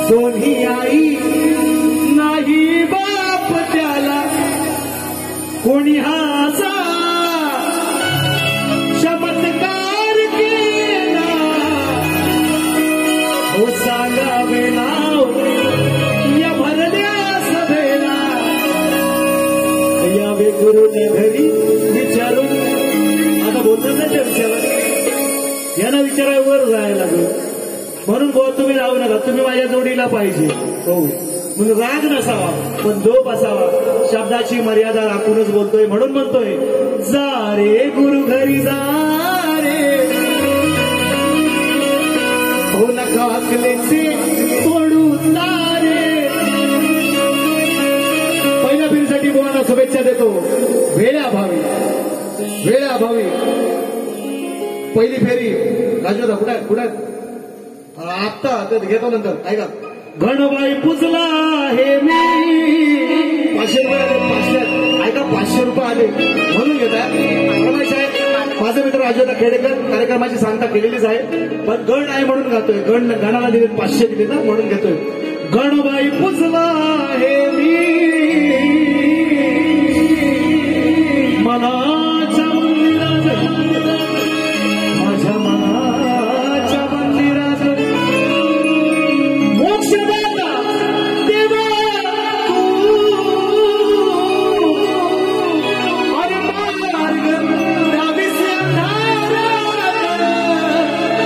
दोन्ही आई नाही बाप त्याला, कोणी हाचा चमत्कार केला. हो सांगावे नाव या भरल्या सभेला, यावे गुरुने घरी विचारून. आता बोलतात ना त्या विचारात, यांना विचारावर जायला लागलं. म्हणून बुवा तुम्ही राहू नका, तुम्ही माझ्या जोडीला पाहिजे. हो, मग राग नसावा पण जोप असावा. शब्दाची मर्यादा राखूनच बोलतोय. म्हणून म्हणतोय जा रे गुरु घरी जा रे, हो नका अकलेचे तोडू तारे. पहिल्या फेरीसाठी बुवांना शुभेच्छा देतो. वेळेअभावी पहिली फेरी राजोदा कुठे आत्ता घेतो नंतर. ऐका, गणबाई पुजला हे मी 500 रुपये आले. 500 ऐका, 500 रुपये आले म्हणून घेतात. माझा मित्र राजोदा खेडेकर कार्यक्रमाची सांगता केलेलीच आहे, पण गण आहे म्हणून गातोय. गणाला दिले 500 दिले ना म्हणून घेतोय. गणबाई पुजला हे मी मनाच्या मंदिरात, माझ्या मनाच्या मंदिरात. मोक्षदाता देवा तू, अरे मार्ग द्यावीस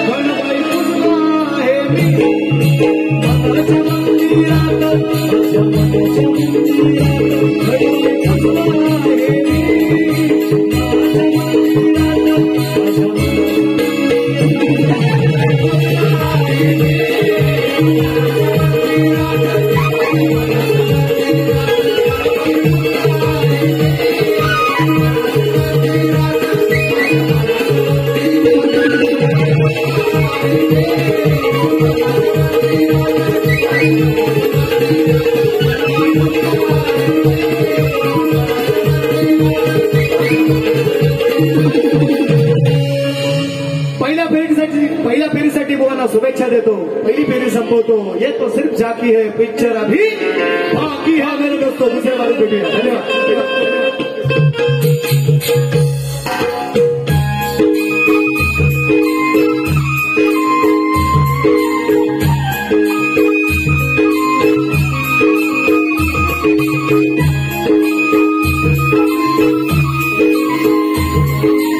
गणबाई पुजला हे मी मनाच्या मंदिरात, माझ्या मनाच्या मंदिरात. तुम्हाला शुभेच्छा देतो. पहिली फेरी संपवतो. ये तो सिर्फ झाकी है, पिक्चर अभी बाकी है मेरे दोस्तों. दुसऱ्या बाजूला भेटूया. धन्यवाद. Thank you.